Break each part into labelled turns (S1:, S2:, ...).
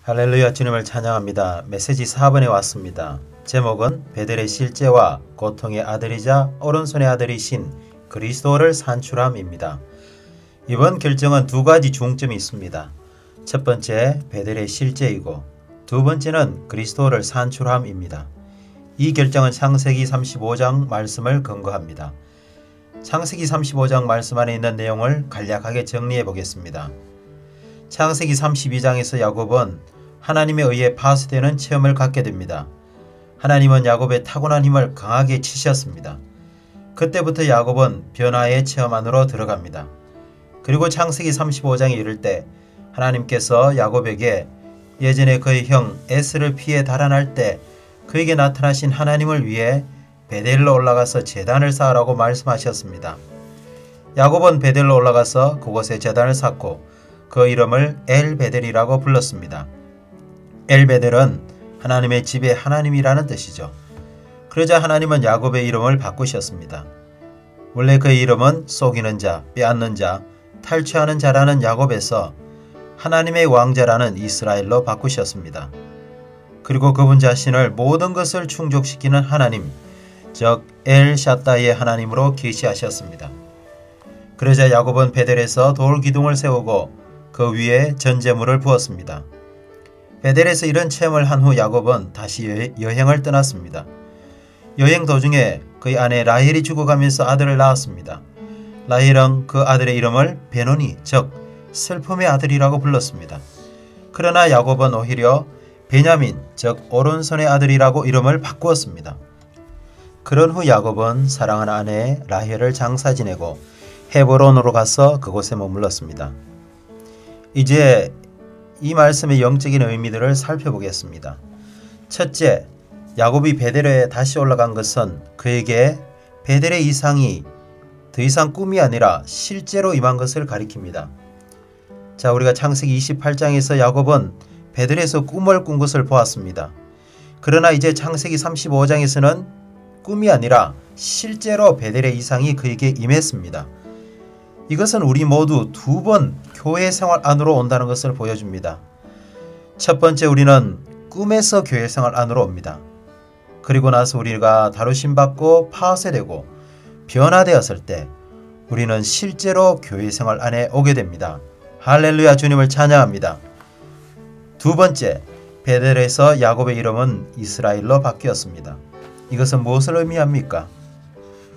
S1: 할렐루야, 주님을 찬양합니다. 메시지 4번에 왔습니다. 제목은 베델의 실제와 고통의 아들이자 오른손의 아들이신 그리스도를 산출함입니다. 이번 결정은 두 가지 중점이 있습니다. 첫 번째, 베델의 실제이고 두 번째는 그리스도를 산출함입니다. 이 결정은 창세기 35장 말씀을 근거합니다. 창세기 35장 말씀 안에 있는 내용을 간략하게 정리해 보겠습니다. 창세기 32장에서 야곱은 하나님에 의해 파쇄되는 체험을 갖게 됩니다. 하나님은 야곱의 타고난 힘을 강하게 치셨습니다. 그때부터 야곱은 변화의 체험 안으로 들어갑니다. 그리고 창세기 35장에 이를 때 하나님께서 야곱에게 예전에 그의 형 에스를 피해 달아날 때 그에게 나타나신 하나님을 위해 베델로 올라가서 제단을 쌓으라고 말씀하셨습니다. 야곱은 베델로 올라가서 그곳에 제단을 쌓고 그 이름을 엘베델이라고 불렀습니다. 엘베델은 하나님의 집의 하나님이라는 뜻이죠. 그러자 하나님은 야곱의 이름을 바꾸셨습니다. 원래 그의 이름은 속이는 자, 빼앗는 자, 탈취하는 자라는 야곱에서 하나님의 왕자라는 이스라엘로 바꾸셨습니다. 그리고 그분 자신을 모든 것을 충족시키는 하나님, 즉 엘샤다의 하나님으로 계시하셨습니다. 그러자 야곱은 베델에서 돌 기둥을 세우고 그 위에 전제물을 부었습니다. 베델에서 이런 체험을 한 후 야곱은 다시 여행을 떠났습니다. 여행 도중에 그의 아내 라헬이 죽어가면서 아들을 낳았습니다. 라헬은 그 아들의 이름을 베노니, 즉 슬픔의 아들이라고 불렀습니다. 그러나 야곱은 오히려 베냐민, 즉 오른손의 아들이라고 이름을 바꾸었습니다. 그런 후 야곱은 사랑하는 아내 라헬을 장사 지내고 헤브론으로 가서 그곳에 머물렀습니다. 이제 이 말씀의 영적인 의미들을 살펴보겠습니다. 첫째, 야곱이 베델에 다시 올라간 것은 그에게 베델의 이상이 더 이상 꿈이 아니라 실제로 임한 것을 가리킵니다. 자, 우리가 창세기 28장에서 야곱은 베델에서 꿈을 꾼 것을 보았습니다. 그러나 이제 창세기 35장에서는 꿈이 아니라 실제로 베델의 이상이 그에게 임했습니다. 이것은 우리 모두 두 번 교회 생활 안으로 온다는 것을 보여줍니다. 첫 번째, 우리는 꿈에서 교회 생활 안으로 옵니다. 그리고 나서 우리가 다루심 받고 파쇄되고 변화되었을 때 우리는 실제로 교회 생활 안에 오게 됩니다. 할렐루야, 주님을 찬양합니다. 두 번째, 베델에서 야곱의 이름은 이스라엘로 바뀌었습니다. 이것은 무엇을 의미합니까?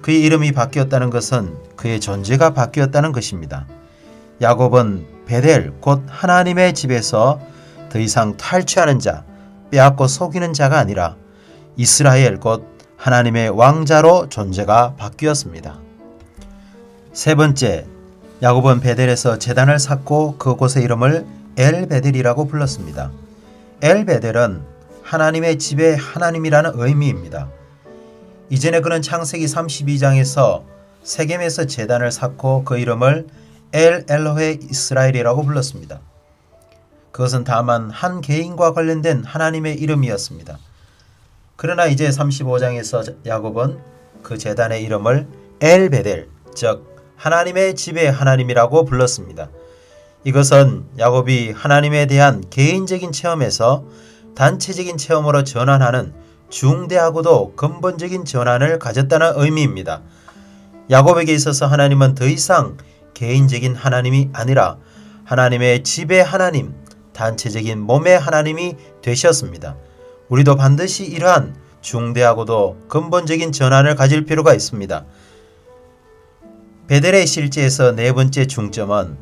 S1: 그의 이름이 바뀌었다는 것은 그의 존재가 바뀌었다는 것입니다. 야곱은 베델, 곧 하나님의 집에서 더 이상 탈취하는 자, 빼앗고 속이는 자가 아니라 이스라엘, 곧 하나님의 왕자로 존재가 바뀌었습니다. 세 번째, 야곱은 베델에서 제단을 쌓고 그곳의 이름을 엘베델이라고 불렀습니다. 엘베델은 하나님의 집의 하나님이라는 의미입니다. 이전에 그는 창세기 32장에서 세겜에서 제단을 쌓고 그 이름을 엘 엘로헤 이스라엘이라고 불렀습니다. 그것은 다만 한 개인과 관련된 하나님의 이름이었습니다. 그러나 이제 35장에서 야곱은 그 제단의 이름을 엘베델, 즉 하나님의 집의 하나님이라고 불렀습니다. 이것은 야곱이 하나님에 대한 개인적인 체험에서 단체적인 체험으로 전환하는 중대하고도 근본적인 전환을 가졌다는 의미입니다. 야곱에게 있어서 하나님은 더 이상 개인적인 하나님이 아니라 하나님의 집의 하나님, 단체적인 몸의 하나님이 되셨습니다. 우리도 반드시 이러한 중대하고도 근본적인 전환을 가질 필요가 있습니다. 베델의 실제에서 네 번째 중점은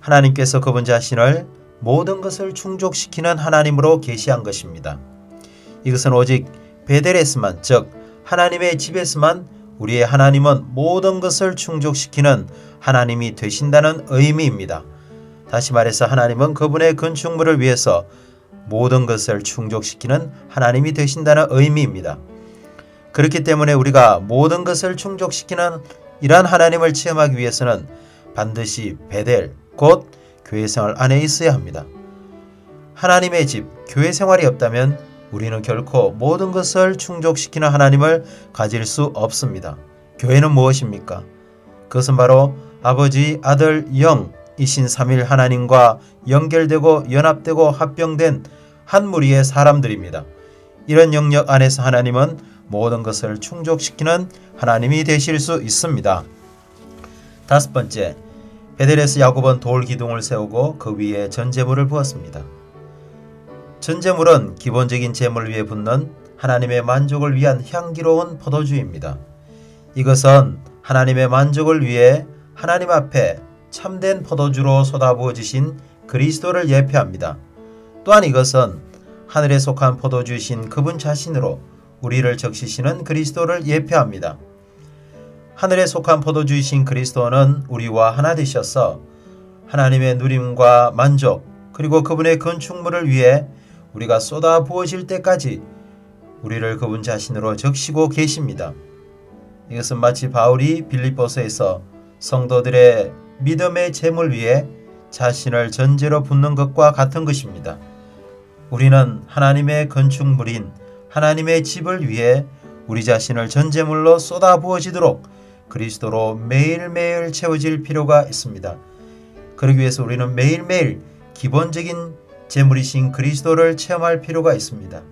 S1: 하나님께서 그분 자신을 모든 것을 충족시키는 하나님으로 계시한 것입니다. 이것은 오직 베델에서만, 즉 하나님의 집에서만 우리의 하나님은 모든 것을 충족시키는 하나님이 되신다는 의미입니다. 다시 말해서 하나님은 그분의 건축물을 위해서 모든 것을 충족시키는 하나님이 되신다는 의미입니다. 그렇기 때문에 우리가 모든 것을 충족시키는 이러한 하나님을 체험하기 위해서는 반드시 베델, 곧 교회 생활 안에 있어야 합니다. 하나님의 집, 교회 생활이 없다면 우리는 결코 모든 것을 충족시키는 하나님을 가질 수 없습니다. 교회는 무엇입니까? 그것은 바로 아버지, 아들, 영이신 삼일 하나님과 연결되고 연합되고 합병된 한 무리의 사람들입니다. 이런 영역 안에서 하나님은 모든 것을 충족시키는 하나님이 되실 수 있습니다. 다섯 번째, 베델에서 야곱은 돌 기둥을 세우고 그 위에 전제물을 부었습니다. 전제물은 기본적인 제물 위에 붓는 하나님의 만족을 위한 향기로운 포도주입니다. 이것은 하나님의 만족을 위해 하나님 앞에 참된 포도주로 쏟아부어지신 그리스도를 예표합니다. 또한 이것은 하늘에 속한 포도주이신 그분 자신으로 우리를 적시시는 그리스도를 예표합니다. 하늘에 속한 포도주이신 그리스도는 우리와 하나 되셔서 하나님의 누림과 만족 그리고 그분의 건축물을 위해 우리가 쏟아 부어질 때까지 우리를 그분 자신으로 적시고 계십니다. 이것은 마치 바울이 빌립보서에서 성도들의 믿음의 제물 위에 자신을 전제로 붓는 것과 같은 것입니다. 우리는 하나님의 건축물인 하나님의 집을 위해 우리 자신을 전제물로 쏟아 부어지도록 그리스도로 매일매일 채워질 필요가 있습니다. 그러기 위해서 우리는 매일매일 기본적인 제물이신 그리스도를 체험할 필요가 있습니다.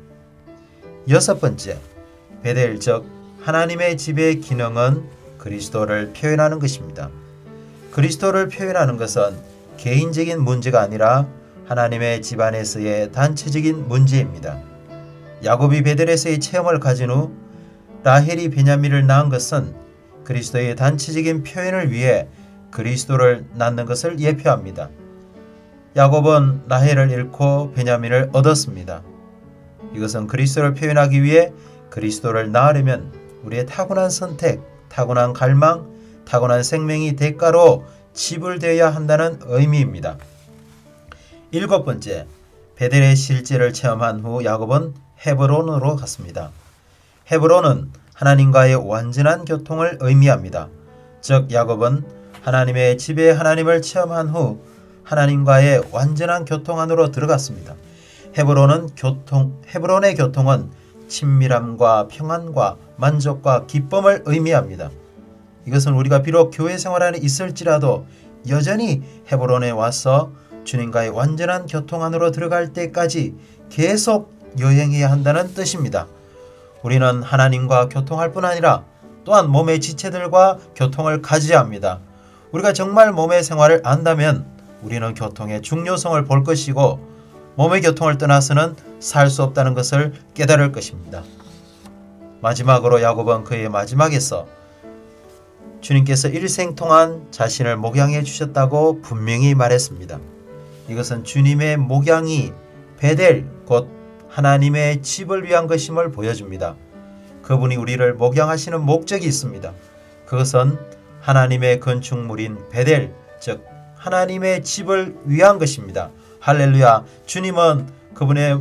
S1: 여섯 번째, 베델 즉 하나님의 집의 기능은 그리스도를 표현하는 것입니다. 그리스도를 표현하는 것은 개인적인 문제가 아니라 하나님의 집 안에서의 단체적인 문제입니다. 야곱이 베델에서의 체험을 가진 후 라헬이 베냐민을 낳은 것은 그리스도의 단체적인 표현을 위해 그리스도를 낳는 것을 예표합니다. 야곱은 라헬을 잃고 베냐민을 얻었습니다. 이것은 그리스도를 표현하기 위해 그리스도를 낳으려면 우리의 타고난 선택, 타고난 갈망, 타고난 생명이 대가로 지불되어야 한다는 의미입니다. 일곱 번째, 베델의 실제를 체험한 후 야곱은 헤브론으로 갔습니다. 헤브론은 하나님과의 완전한 교통을 의미합니다. 즉 야곱은 하나님의 집에 하나님을 체험한 후 하나님과의 완전한 교통 안으로 들어갔습니다. 헤브론의 교통은 친밀함과 평안과 만족과 기쁨을 의미합니다. 이것은 우리가 비록 교회 생활 안에 있을지라도 여전히 헤브론에 와서 주님과의 완전한 교통 안으로 들어갈 때까지 계속 여행해야 한다는 뜻입니다. 우리는 하나님과 교통할 뿐 아니라 또한 몸의 지체들과 교통을 가져야 합니다. 우리가 정말 몸의 생활을 안다면 우리는 교통의 중요성을 볼 것이고 몸의 교통을 떠나서는 살 수 없다는 것을 깨달을 것입니다. 마지막으로 야곱은 그의 마지막에서 주님께서 일생 동안 자신을 목양해 주셨다고 분명히 말했습니다. 이것은 주님의 목양이 베델 곧 하나님의 집을 위한 것임을 보여줍니다. 그분이 우리를 목양하시는 목적이 있습니다. 그것은 하나님의 건축물인 베델 즉 하나님의 집을 위한 것입니다. 할렐루야. 주님은 그분의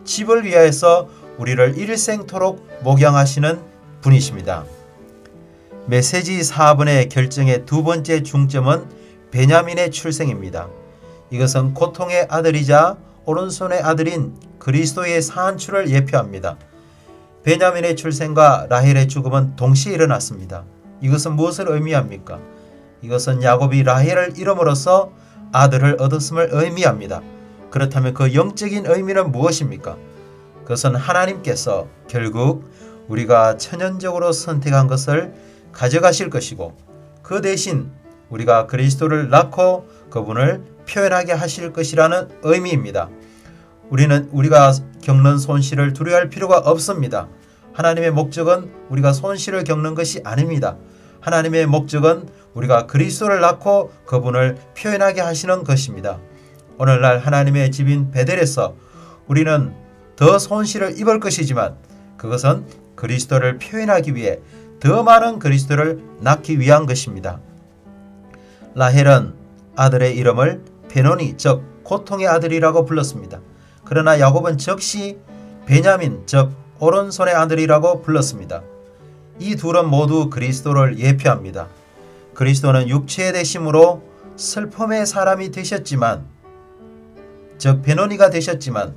S1: 집을 위하여서 우리를 일생토록 목양하시는 분이십니다. 메시지 4번의 결정의 두 번째 중점은 베냐민의 출생입니다. 이것은 고통의 아들이자 오른손의 아들인 그리스도의 산출을 예표합니다. 베냐민의 출생과 라헬의 죽음은 동시에 일어났습니다. 이것은 무엇을 의미합니까? 이것은 야곱이 라헬을 잃음으로써 아들을 얻었음을 의미합니다. 그렇다면 그 영적인 의미는 무엇입니까? 그것은 하나님께서 결국 우리가 천연적으로 선택한 것을 가져가실 것이고 그 대신 우리가 그리스도를 낳고 그분을 표현하게 하실 것이라는 의미입니다. 우리가 겪는 손실을 두려워할 필요가 없습니다. 하나님의 목적은 우리가 손실을 겪는 것이 아닙니다. 하나님의 목적은 우리가 그리스도를 낳고 그분을 표현하게 하시는 것입니다. 오늘날 하나님의 집인 베델에서 우리는 더 손실을 입을 것이지만 그것은 그리스도를 표현하기 위해 더 많은 그리스도를 낳기 위한 것입니다. 라헬은 아들의 이름을 베노니 즉 고통의 아들이라고 불렀습니다. 그러나 야곱은 즉시 베냐민 즉 오른손의 아들이라고 불렀습니다. 이 둘은 모두 그리스도를 예표합니다. 그리스도는 육체의 되심으로 슬픔의 사람이 되셨지만 즉 베노니가 되셨지만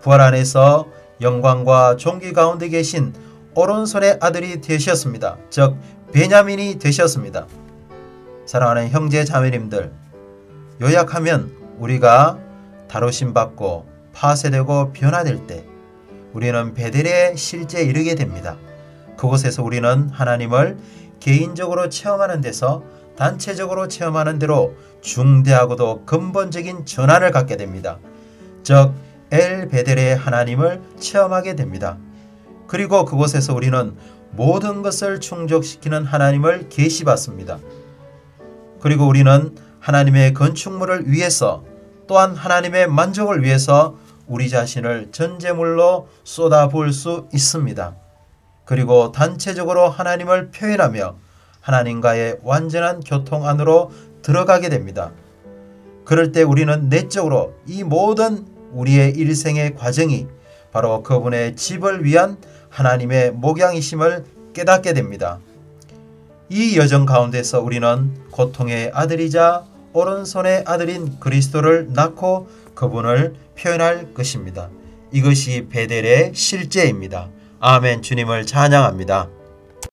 S1: 부활 안에서 영광과 존귀 가운데 계신 오른손의 아들이 되셨습니다. 즉 베냐민이 되셨습니다. 사랑하는 형제 자매님들, 요약하면 우리가 다루심 받고 파쇄되고 변화될 때 우리는 베델의 실제에 이르게 됩니다. 그곳에서 우리는 하나님을 개인적으로 체험하는 데서 단체적으로 체험하는 대로 중대하고도 근본적인 전환을 갖게 됩니다. 즉 엘 베델의 하나님을 체험하게 됩니다. 그리고 그곳에서 우리는 모든 것을 충족시키는 하나님을 계시받습니다. 그리고 우리는 하나님의 건축물을 위해서 또한 하나님의 만족을 위해서 우리 자신을 전제물로 쏟아부을 수 있습니다. 그리고 단체적으로 하나님을 표현하며 하나님과의 완전한 교통 안으로 들어가게 됩니다. 그럴 때 우리는 내적으로 이 모든 우리의 일생의 과정이 바로 그분의 집을 위한 하나님의 목양이심을 깨닫게 됩니다. 이 여정 가운데서 우리는 고통의 아들이자 오른손의 아들인 그리스도를 낳고 그분을 표현할 것입니다. 이것이 베델의 실제입니다. 아멘. 주님을 찬양합니다.